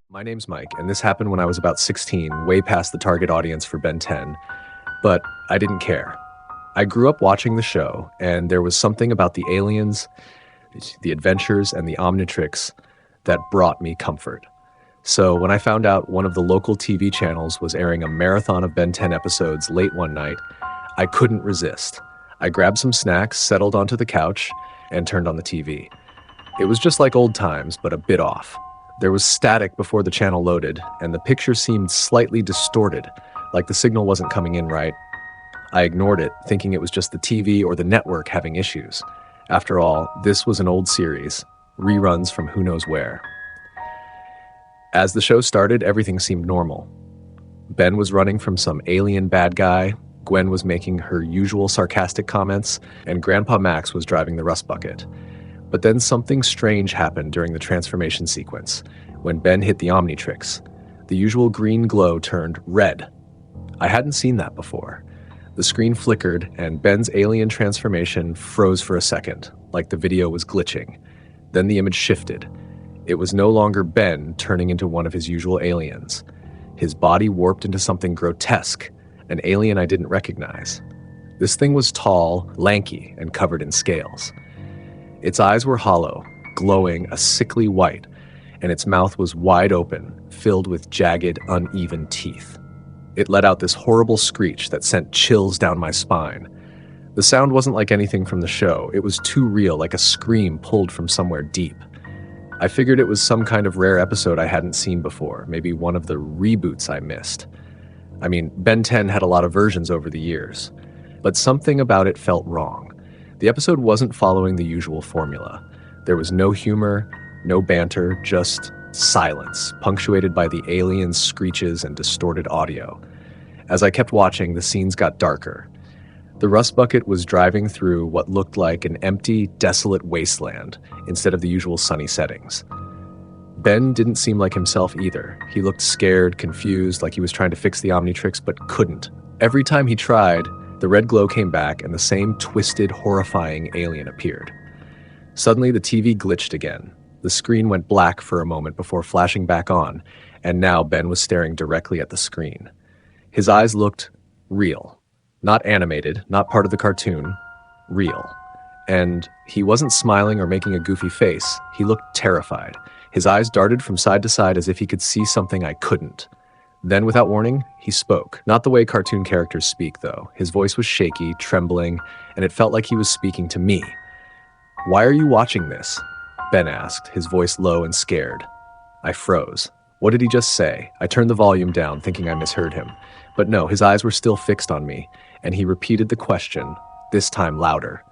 My name's Mike, and this happened when I was about 16, way past the target audience for Ben 10, but I didn't care. I grew up watching the show, and there was something about the aliens, the adventures, and the Omnitrix that brought me comfort. So when I found out one of the local TV channels was airing a marathon of Ben 10 episodes late one night, I couldn't resist. I grabbed some snacks, settled onto the couch, and turned on the TV. It was just like old times, but a bit off. There was static before the channel loaded, and the picture seemed slightly distorted, like the signal wasn't coming in right. I ignored it, thinking it was just the TV or the network having issues. After all, this was an old series, reruns from who knows where. As the show started, everything seemed normal. Ben was running from some alien bad guy, Gwen was making her usual sarcastic comments, and Grandpa Max was driving the rust bucket. But then something strange happened during the transformation sequence, when Ben hit the Omnitrix. The usual green glow turned red. I hadn't seen that before. The screen flickered, and Ben's alien transformation froze for a second, like the video was glitching. Then the image shifted. It was no longer Ben turning into one of his usual aliens. His body warped into something grotesque, an alien I didn't recognize. This thing was tall, lanky, and covered in scales. Its eyes were hollow, glowing a sickly white, and its mouth was wide open, filled with jagged, uneven teeth. It let out this horrible screech that sent chills down my spine. The sound wasn't like anything from the show. It was too real, like a scream pulled from somewhere deep. I figured it was some kind of rare episode I hadn't seen before, maybe one of the reboots I missed. I mean, Ben 10 had a lot of versions over the years, but something about it felt wrong. The episode wasn't following the usual formula. There was no humor, no banter, just silence, punctuated by the aliens' screeches and distorted audio. As I kept watching, the scenes got darker. The rust bucket was driving through what looked like an empty, desolate wasteland instead of the usual sunny settings. Ben didn't seem like himself either. He looked scared, confused, like he was trying to fix the Omnitrix but couldn't. Every time he tried, the red glow came back and the same twisted, horrifying alien appeared. Suddenly, the TV glitched again. The screen went black for a moment before flashing back on, and now Ben was staring directly at the screen. His eyes looked real. Not animated, not part of the cartoon. Real. And he wasn't smiling or making a goofy face. He looked terrified. His eyes darted from side to side as if he could see something I couldn't. Then, without warning, he spoke. Not the way cartoon characters speak, though. His voice was shaky, trembling, and it felt like he was speaking to me. "Why are you watching this?" Ben asked, his voice low and scared. I froze. What did he just say? I turned the volume down, thinking I misheard him. But no, his eyes were still fixed on me, and he repeated the question, this time louder.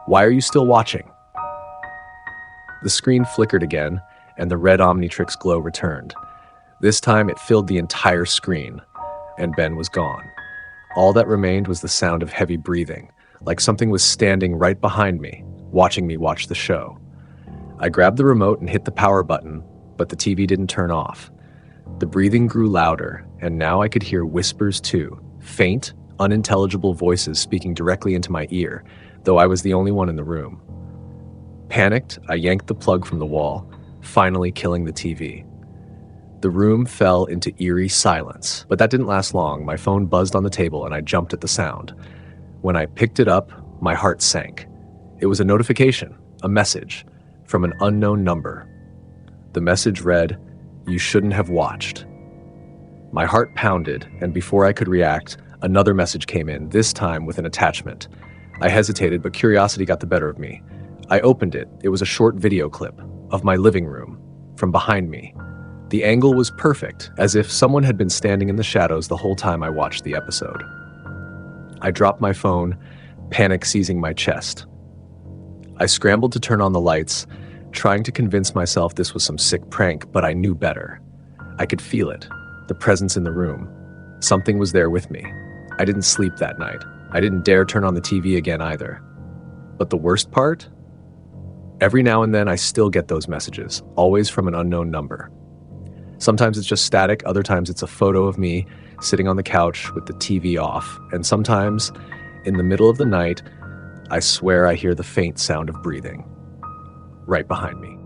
"Why are you still watching?" The screen flickered again, and the red Omnitrix glow returned. This time it filled the entire screen, and Ben was gone. All that remained was the sound of heavy breathing, like something was standing right behind me, watching me watch the show. I grabbed the remote and hit the power button, but the TV didn't turn off. The breathing grew louder, and now I could hear whispers too, faint, unintelligible voices speaking directly into my ear, though I was the only one in the room. Panicked, I yanked the plug from the wall, finally killing the TV. The room fell into eerie silence, but that didn't last long. My phone buzzed on the table and I jumped at the sound. When I picked it up, my heart sank. It was a notification, a message, from an unknown number. The message read, "You shouldn't have watched." My heart pounded, and before I could react, another message came in, this time with an attachment. I hesitated, but curiosity got the better of me. I opened it. It was a short video clip of my living room, from behind me. The angle was perfect, as if someone had been standing in the shadows the whole time I watched the episode. I dropped my phone, panic seizing my chest. I scrambled to turn on the lights, trying to convince myself this was some sick prank, but I knew better. I could feel it, the presence in the room. Something was there with me. I didn't sleep that night. I didn't dare turn on the TV again either. But the worst part? Every now and then I still get those messages, always from an unknown number. Sometimes it's just static, other times it's a photo of me sitting on the couch with the TV off, and sometimes, in the middle of the night, I swear I hear the faint sound of breathing, right behind me.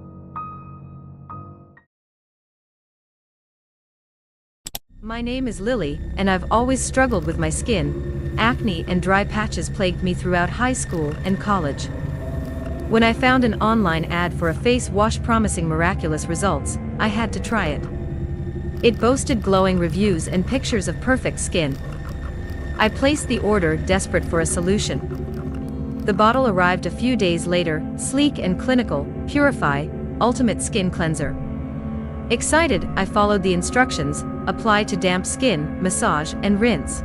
My name is Lily, and I've always struggled with my skin. Acne and dry patches plagued me throughout high school and college. When I found an online ad for a face wash promising miraculous results, I had to try it. It boasted glowing reviews and pictures of perfect skin. I placed the order, desperate for a solution. The bottle arrived a few days later, sleek and clinical: Purify, Ultimate Skin Cleanser. Excited, I followed the instructions: apply to damp skin, massage, and rinse.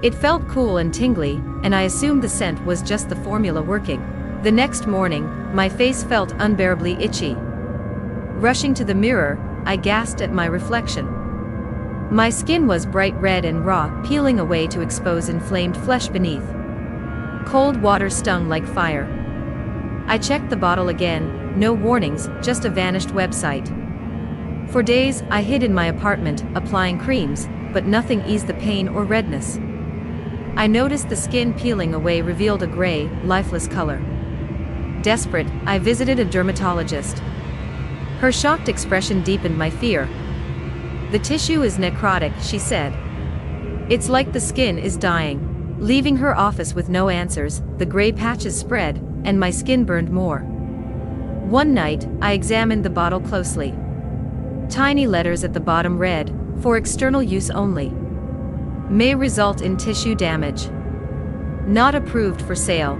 It felt cool and tingly, and I assumed the scent was just the formula working. The next morning, my face felt unbearably itchy. Rushing to the mirror, I gasped at my reflection. My skin was bright red and raw, peeling away to expose inflamed flesh beneath. Cold water stung like fire. I checked the bottle again, no warnings, just a vanished website. For days, I hid in my apartment, applying creams, but nothing eased the pain or redness. I noticed the skin peeling away revealed a gray, lifeless color. Desperate, I visited a dermatologist. Her shocked expression deepened my fear. "The tissue is necrotic," she said. "It's like the skin is dying." Leaving her office with no answers, the gray patches spread, and my skin burned more. One night, I examined the bottle closely. Tiny letters at the bottom read, "For external use only. May result in tissue damage. Not approved for sale."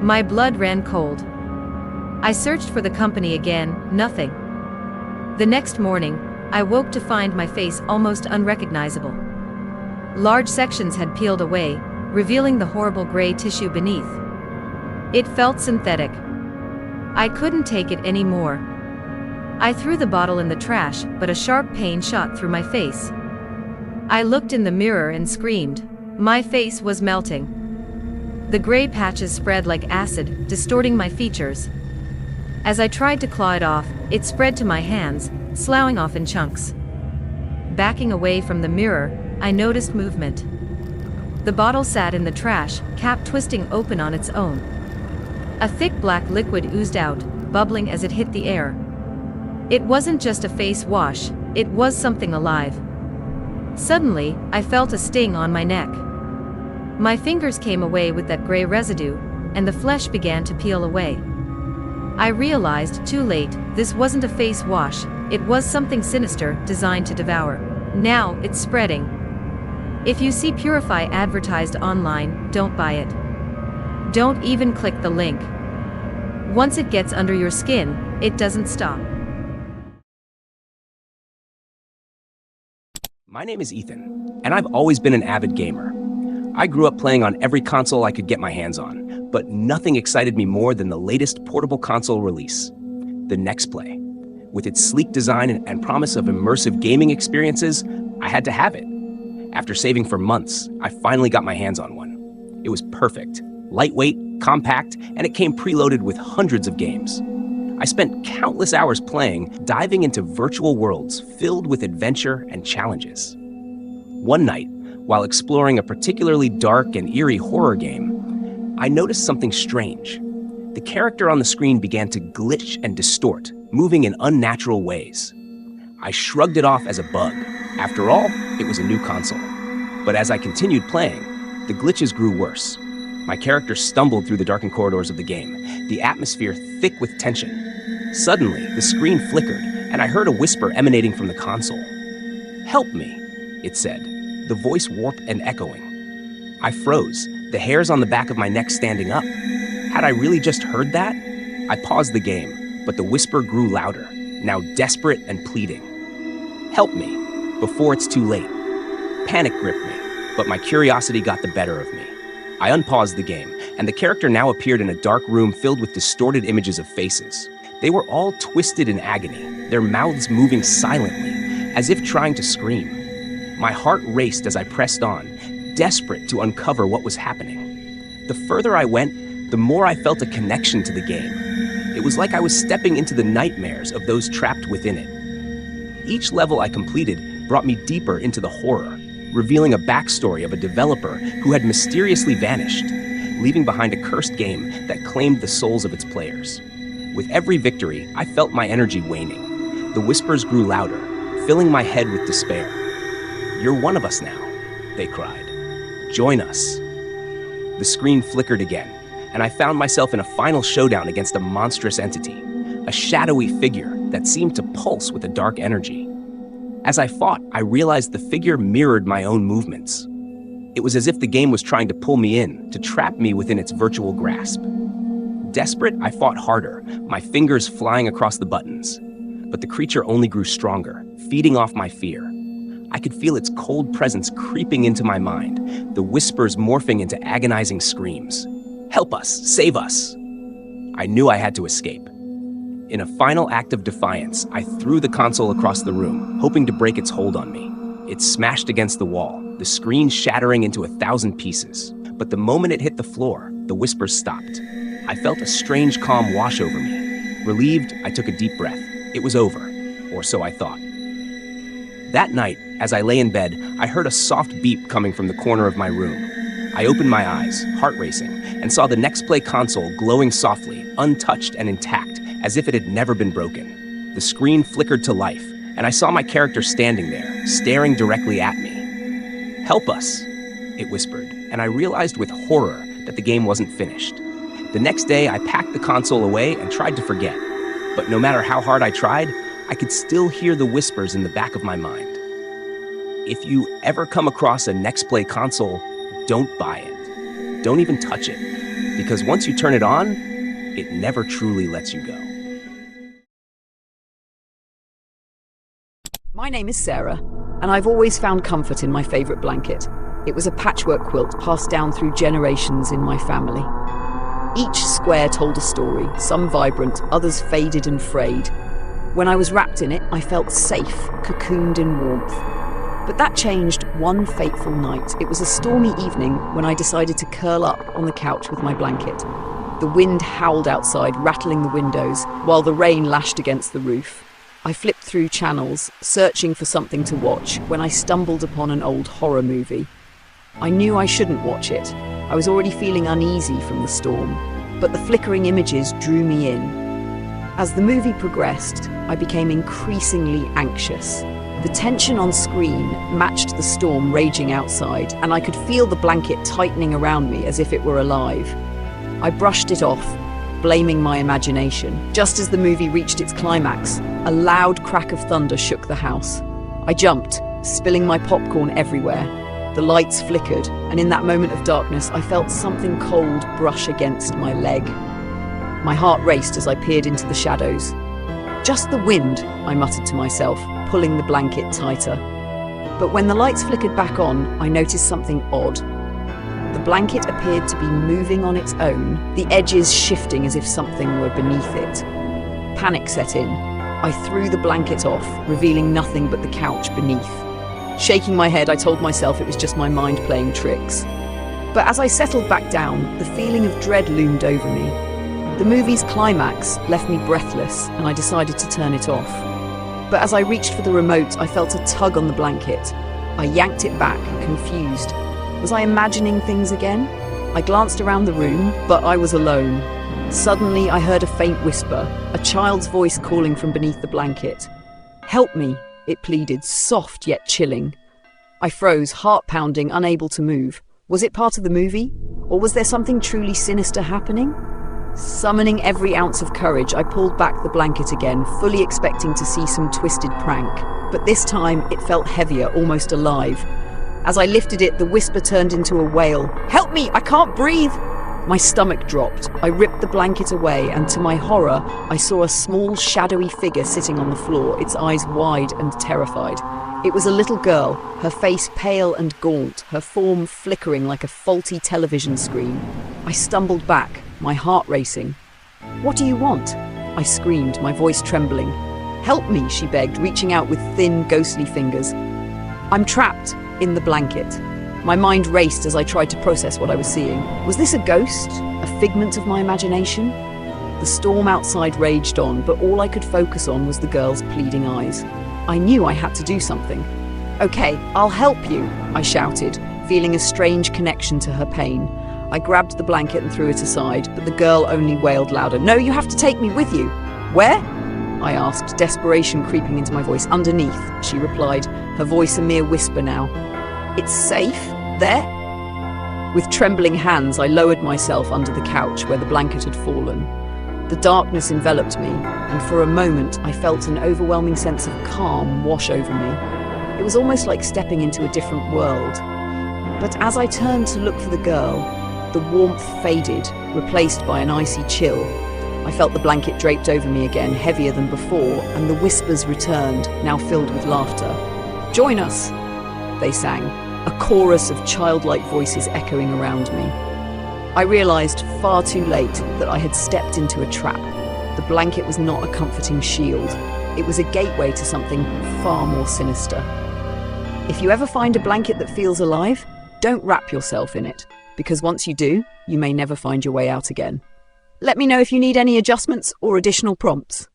My blood ran cold. I searched for the company again, nothing. The next morning, I woke to find my face almost unrecognizable. Large sections had peeled away, revealing the horrible gray tissue beneath. It felt synthetic. I couldn't take it anymore. I threw the bottle in the trash, but a sharp pain shot through my face. I looked in the mirror and screamed. My face was melting. The gray patches spread like acid, distorting my features. As I tried to claw it off, it spread to my hands, sloughing off in chunks. Backing away from the mirror, I noticed movement. The bottle sat in the trash, cap twisting open on its own. A thick black liquid oozed out, bubbling as it hit the air. It wasn't just a face wash, it was something alive. Suddenly, I felt a sting on my neck. My fingers came away with that gray residue, and the flesh began to peel away. I realized, too late, this wasn't a face wash, it was something sinister, designed to devour. Now, it's spreading. If you see Purify advertised online, don't buy it. Don't even click the link. Once it gets under your skin, it doesn't stop. My name is Ethan, and I've always been an avid gamer. I grew up playing on every console I could get my hands on, but nothing excited me more than the latest portable console release, the NextPlay. With its sleek design and promise of immersive gaming experiences, I had to have it. After saving for months, I finally got my hands on one. It was perfect, lightweight, compact, and it came preloaded with hundreds of games. I spent countless hours playing, diving into virtual worlds filled with adventure and challenges. One night, while exploring a particularly dark and eerie horror game, I noticed something strange. The character on the screen began to glitch and distort, moving in unnatural ways. I shrugged it off as a bug. After all, it was a new console. But as I continued playing, the glitches grew worse. My character stumbled through the darkened corridors of the game, the atmosphere thick with tension. Suddenly, the screen flickered, and I heard a whisper emanating from the console. "Help me," it said, the voice warped and echoing. I froze, the hairs on the back of my neck standing up. Had I really just heard that? I paused the game, but the whisper grew louder, now desperate and pleading. "Help me, before it's too late." Panic gripped me, but my curiosity got the better of me. I unpaused the game, and the character now appeared in a dark room filled with distorted images of faces. They were all twisted in agony, their mouths moving silently, as if trying to scream. My heart raced as I pressed on, desperate to uncover what was happening. The further I went, the more I felt a connection to the game. It was like I was stepping into the nightmares of those trapped within it. Each level I completed brought me deeper into the horror, revealing a backstory of a developer who had mysteriously vanished, leaving behind a cursed game that claimed the souls of its players. With every victory, I felt my energy waning. The whispers grew louder, filling my head with despair. You're one of us now, they cried. Join us. The screen flickered again, and I found myself in a final showdown against a monstrous entity, a shadowy figure that seemed to pulse with a dark energy. As I fought, I realized the figure mirrored my own movements. It was as if the game was trying to pull me in, to trap me within its virtual grasp. Desperate, I fought harder, my fingers flying across the buttons. But the creature only grew stronger, feeding off my fear. I could feel its cold presence creeping into my mind, the whispers morphing into agonizing screams. Help us! Save us! I knew I had to escape. In a final act of defiance, I threw the console across the room, hoping to break its hold on me. It smashed against the wall, the screen shattering into 1,000 pieces. But the moment it hit the floor, the whispers stopped. I felt a strange calm wash over me. Relieved, I took a deep breath. It was over, or so I thought. That night, as I lay in bed, I heard a soft beep coming from the corner of my room. I opened my eyes, heart racing, and saw the Next Play console glowing softly, untouched and intact, as if it had never been broken. The screen flickered to life, and I saw my character standing there, staring directly at me. Help us, it whispered, and I realized with horror that the game wasn't finished. The next day, I packed the console away and tried to forget. But no matter how hard I tried, I could still hear the whispers in the back of my mind. If you ever come across a Next Play console, don't buy it. Don't even touch it, because once you turn it on, it never truly lets you go. My name is Sarah, and I've always found comfort in my favorite blanket. It was a patchwork quilt passed down through generations in my family. Each square told a story, some vibrant, others faded and frayed. When I was wrapped in it, I felt safe, cocooned in warmth. But that changed one fateful night. It was a stormy evening when I decided to curl up on the couch with my blanket. The wind howled outside, rattling the windows, while the rain lashed against the roof. I flipped through channels, searching for something to watch, when I stumbled upon an old horror movie. I knew I shouldn't watch it. I was already feeling uneasy from the storm, but the flickering images drew me in. As the movie progressed, I became increasingly anxious. The tension on screen matched the storm raging outside, and I could feel the blanket tightening around me as if it were alive. I brushed it off, blaming my imagination. Just as the movie reached its climax, a loud crack of thunder shook the house. I jumped, spilling my popcorn everywhere. The lights flickered, and in that moment of darkness, I felt something cold brush against my leg. My heart raced as I peered into the shadows. Just the wind, I muttered to myself, pulling the blanket tighter. But when the lights flickered back on, I noticed something odd. The blanket appeared to be moving on its own, the edges shifting as if something were beneath it. Panic set in. I threw the blanket off, revealing nothing but the couch beneath. Shaking my head, I told myself it was just my mind playing tricks. But as I settled back down, the feeling of dread loomed over me. The movie's climax left me breathless, and I decided to turn it off. But as I reached for the remote, I felt a tug on the blanket. I yanked it back, confused. Was I imagining things again? I glanced around the room, but I was alone. Suddenly, I heard a faint whisper, a child's voice calling from beneath the blanket. "Help me," it pleaded, soft yet chilling. I froze, heart pounding, unable to move. Was it part of the movie? Or was there something truly sinister happening? Summoning every ounce of courage, I pulled back the blanket again, fully expecting to see some twisted prank. But this time, it felt heavier, almost alive. As I lifted it, the whisper turned into a wail. "Help me! I can't breathe!" My stomach dropped. I ripped the blanket away, and to my horror, I saw a small, shadowy figure sitting on the floor, its eyes wide and terrified. It was a little girl, her face pale and gaunt, her form flickering like a faulty television screen. I stumbled back, my heart racing. "What do you want?" I screamed, my voice trembling. "Help me," she begged, reaching out with thin, ghostly fingers. "I'm trapped in the blanket." My mind raced as I tried to process what I was seeing. Was this a ghost? A figment of my imagination? The storm outside raged on, but all I could focus on was the girl's pleading eyes. I knew I had to do something. "Okay, I'll help you," I shouted, feeling a strange connection to her pain. I grabbed the blanket and threw it aside, but the girl only wailed louder. "No, you have to take me with you." "Where?" I asked, desperation creeping into my voice. Underneath, she replied, her voice a mere whisper now. It's safe? There? With trembling hands, I lowered myself under the couch where the blanket had fallen. The darkness enveloped me, and for a moment I felt an overwhelming sense of calm wash over me. It was almost like stepping into a different world. But as I turned to look for the girl, the warmth faded, replaced by an icy chill. I felt the blanket draped over me again, heavier than before, and the whispers returned, now filled with laughter. "Join us," they sang, a chorus of childlike voices echoing around me. I realized far too late that I had stepped into a trap. The blanket was not a comforting shield. It was a gateway to something far more sinister. If you ever find a blanket that feels alive, don't wrap yourself in it, because once you do, you may never find your way out again. Let me know if you need any adjustments or additional prompts.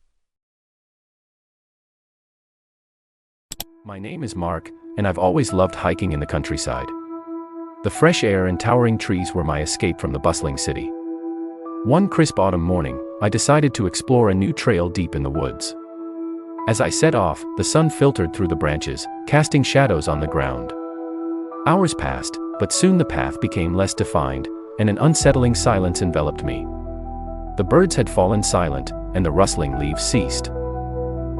My name is Mark, and I've always loved hiking in the countryside. The fresh air and towering trees were my escape from the bustling city. One crisp autumn morning, I decided to explore a new trail deep in the woods. As I set off, the sun filtered through the branches, casting shadows on the ground. Hours passed, but soon the path became less defined, and an unsettling silence enveloped me. The birds had fallen silent, and the rustling leaves ceased.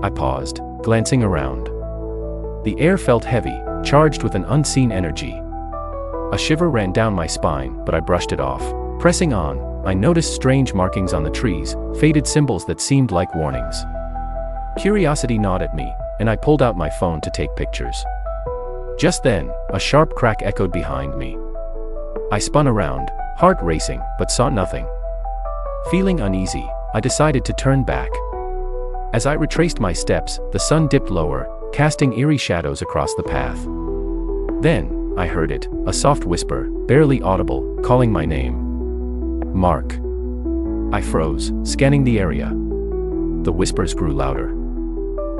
I paused, glancing around. The air felt heavy, charged with an unseen energy. A shiver ran down my spine, but I brushed it off. Pressing on, I noticed strange markings on the trees, faded symbols that seemed like warnings. Curiosity gnawed at me, and I pulled out my phone to take pictures. Just then, a sharp crack echoed behind me. I spun around, heart racing, but saw nothing. Feeling uneasy, I decided to turn back. As I retraced my steps, the sun dipped lower, casting eerie shadows across the path. Then, I heard it, a soft whisper, barely audible, calling my name. Mark. I froze, scanning the area. The whispers grew louder.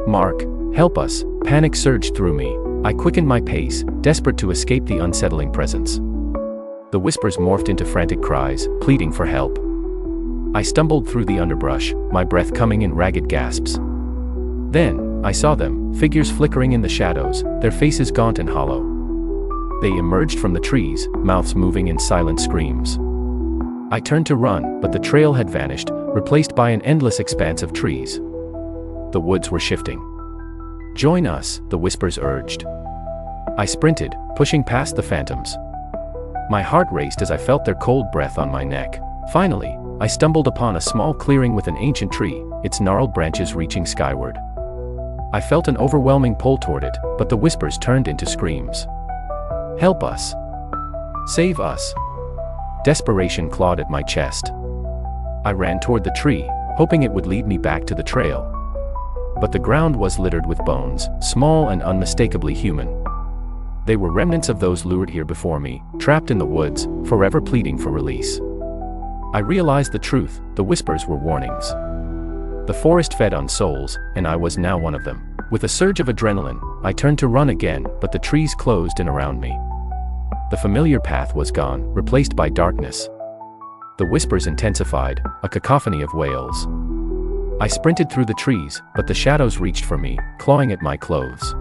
Mark, help us, panic surged through me. I quickened my pace, desperate to escape the unsettling presence. The whispers morphed into frantic cries, pleading for help. I stumbled through the underbrush, my breath coming in ragged gasps. Then, I saw them, figures flickering in the shadows, their faces gaunt and hollow. They emerged from the trees, mouths moving in silent screams. I turned to run, but the trail had vanished, replaced by an endless expanse of trees. The woods were shifting. "Join us," the whispers urged. I sprinted, pushing past the phantoms. My heart raced as I felt their cold breath on my neck. Finally, I stumbled upon a small clearing with an ancient tree, its gnarled branches reaching skyward. I felt an overwhelming pull toward it, but the whispers turned into screams. "Help us! Save us!" Desperation clawed at my chest. I ran toward the tree, hoping it would lead me back to the trail. But the ground was littered with bones, small and unmistakably human. They were remnants of those lured here before me, trapped in the woods, forever pleading for release. I realized the truth, the whispers were warnings. The forest fed on souls, and I was now one of them. With a surge of adrenaline, I turned to run again, but the trees closed in around me. The familiar path was gone, replaced by darkness. The whispers intensified, a cacophony of wails. I sprinted through the trees, but the shadows reached for me, clawing at my clothes.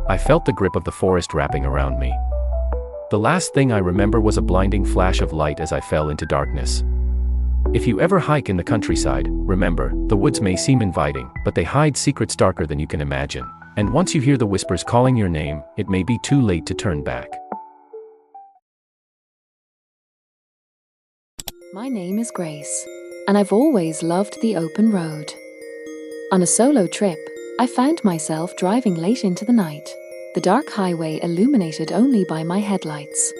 I felt the grip of the forest wrapping around me. The last thing I remember was a blinding flash of light as I fell into darkness. If you ever hike in the countryside, remember, the woods may seem inviting, but they hide secrets darker than you can imagine. And once you hear the whispers calling your name, it may be too late to turn back. My name is Grace, and I've always loved the open road. On a solo trip, I found myself driving late into the night, the dark highway illuminated only by my headlights.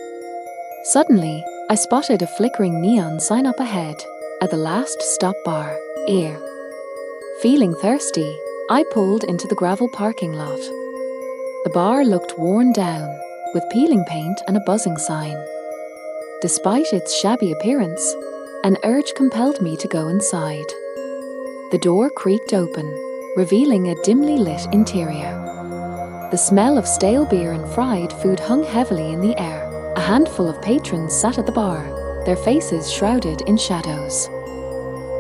Suddenly, I spotted a flickering neon sign up ahead, at the last stop bar, Ear. Feeling thirsty, I pulled into the gravel parking lot. The bar looked worn down, with peeling paint and a buzzing sign. Despite its shabby appearance, an urge compelled me to go inside. The door creaked open, revealing a dimly lit interior. The smell of stale beer and fried food hung heavily in the air. A handful of patrons sat at the bar, their faces shrouded in shadows.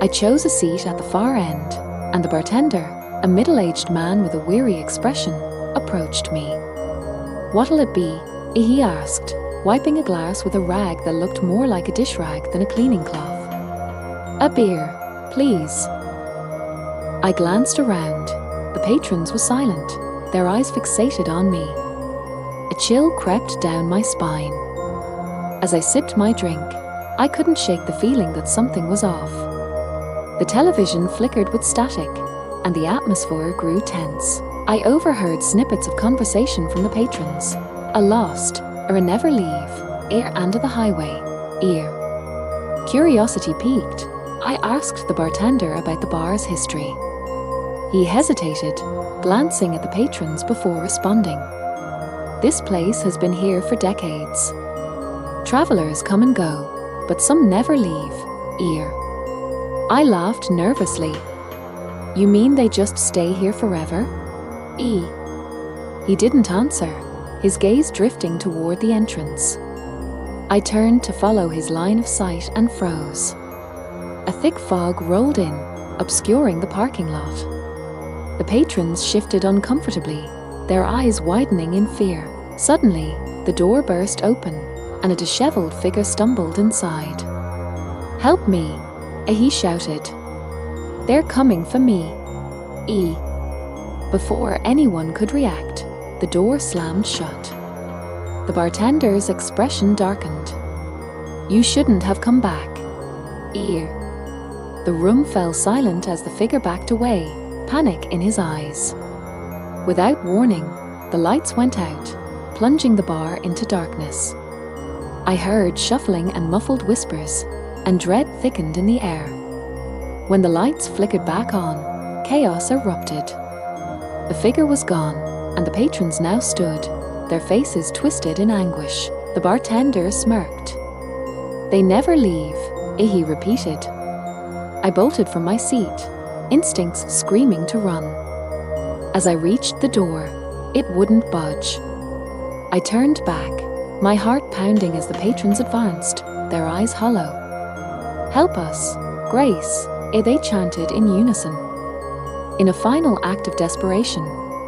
I chose a seat at the far end, and the bartender, a middle-aged man with a weary expression, approached me. "What'll it be?" he asked, wiping a glass with a rag that looked more like a dish rag than a cleaning cloth. "A beer, please." I glanced around. The patrons were silent, their eyes fixated on me. A chill crept down my spine. As I sipped my drink, I couldn't shake the feeling that something was off. The television flickered with static, and the atmosphere grew tense. I overheard snippets of conversation from the patrons. "A lost, or a never leave, ere under the highway, ere." Curiosity piqued. I asked the bartender about the bar's history. He hesitated, glancing at the patrons before responding. "This place has been here for decades. Travelers come and go, but some never leave, ere." I laughed nervously. "You mean they just stay here forever?" He didn't answer, his gaze drifting toward the entrance. I turned to follow his line of sight and froze. A thick fog rolled in, obscuring the parking lot. The patrons shifted uncomfortably, their eyes widening in fear. Suddenly, the door burst open, and a disheveled figure stumbled inside. "Help me!" he shouted. "They're coming for me." Before anyone could react, the door slammed shut. The bartender's expression darkened. "You shouldn't have come back." The room fell silent as the figure backed away, panic in his eyes. Without warning, the lights went out, plunging the bar into darkness. I heard shuffling and muffled whispers, and dread thickened in the air. When the lights flickered back on, chaos erupted. The figure was gone, and the patrons now stood, their faces twisted in anguish. The bartender smirked. "They never leave," he repeated. I bolted from my seat, instincts screaming to run. As I reached the door, it wouldn't budge. I turned back, my heart pounding as the patrons advanced, their eyes hollow. "Help us, Grace," they chanted in unison. In a final act of desperation,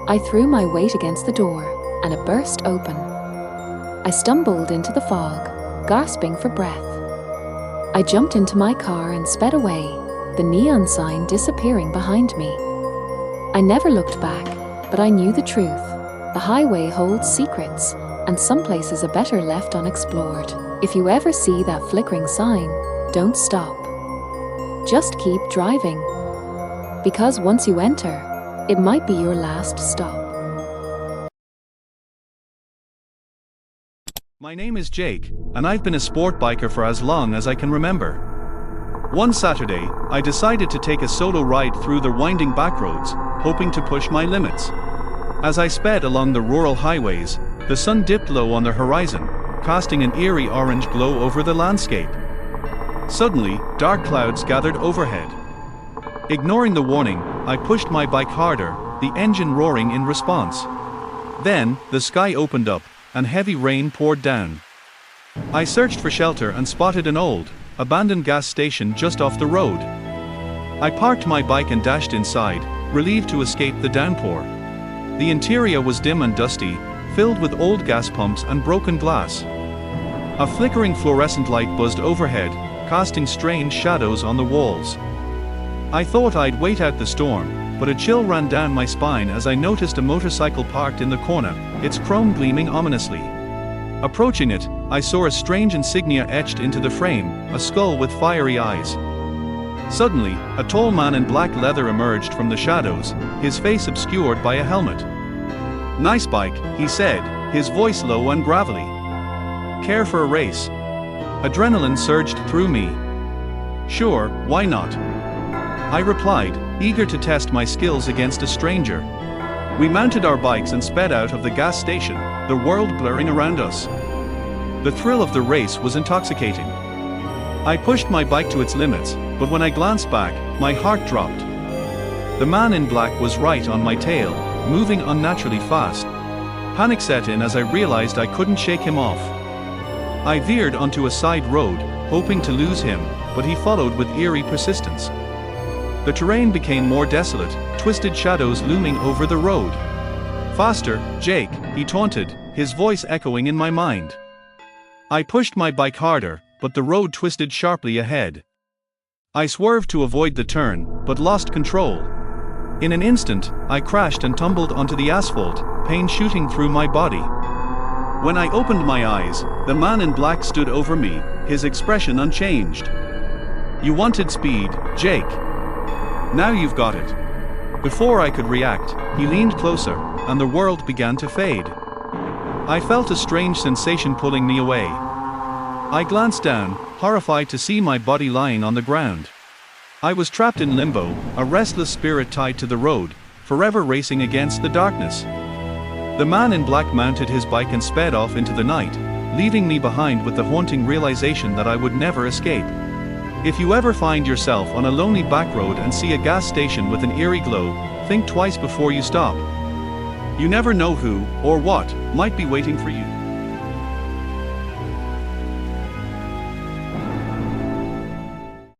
I threw my weight against the door, and it burst open. I stumbled into the fog, gasping for breath. I jumped into my car and sped away, the neon sign disappearing behind me. I never looked back, but I knew the truth. The highway holds secrets, and some places are better left unexplored. If you ever see that flickering sign, don't stop. Just keep driving. Because once you enter, it might be your last stop. My name is Jake, and I've been a sport biker for as long as I can remember. One Saturday, I decided to take a solo ride through the winding back roads, hoping to push my limits. As I sped along the rural highways, the sun dipped low on the horizon, casting an eerie orange glow over the landscape. Suddenly, dark clouds gathered overhead. Ignoring the warning, I pushed my bike harder, the engine roaring in response. Then, the sky opened up, and heavy rain poured down. I searched for shelter and spotted an old, abandoned gas station just off the road. I parked my bike and dashed inside, relieved to escape the downpour. The interior was dim and dusty, filled with old gas pumps and broken glass. A flickering fluorescent light buzzed overhead, casting strange shadows on the walls. I thought I'd wait out the storm, but a chill ran down my spine as I noticed a motorcycle parked in the corner, its chrome gleaming ominously. Approaching it, I saw a strange insignia etched into the frame, a skull with fiery eyes. Suddenly, a tall man in black leather emerged from the shadows, his face obscured by a helmet. "Nice bike," he said, his voice low and gravelly. "Care for a race?" Adrenaline surged through me. "Sure, why not?" I replied, eager to test my skills against a stranger. We mounted our bikes and sped out of the gas station, the world blurring around us. The thrill of the race was intoxicating. I pushed my bike to its limits, but when I glanced back, my heart dropped. The man in black was right on my tail, moving unnaturally fast. Panic set in as I realized I couldn't shake him off. I veered onto a side road, hoping to lose him, but he followed with eerie persistence. The terrain became more desolate, twisted shadows looming over the road. "Faster, Jake," he taunted, his voice echoing in my mind. I pushed my bike harder, but the road twisted sharply ahead. I swerved to avoid the turn, but lost control. In an instant, I crashed and tumbled onto the asphalt, pain shooting through my body. When I opened my eyes, the man in black stood over me, his expression unchanged. "You wanted speed, Jake. Now you've got it." Before I could react, he leaned closer, and the world began to fade. I felt a strange sensation pulling me away. I glanced down, horrified to see my body lying on the ground. I was trapped in limbo, a restless spirit tied to the road, forever racing against the darkness. The man in black mounted his bike and sped off into the night, leaving me behind with the haunting realization that I would never escape. If you ever find yourself on a lonely back road and see a gas station with an eerie glow, think twice before you stop. You never know who, or what, might be waiting for you.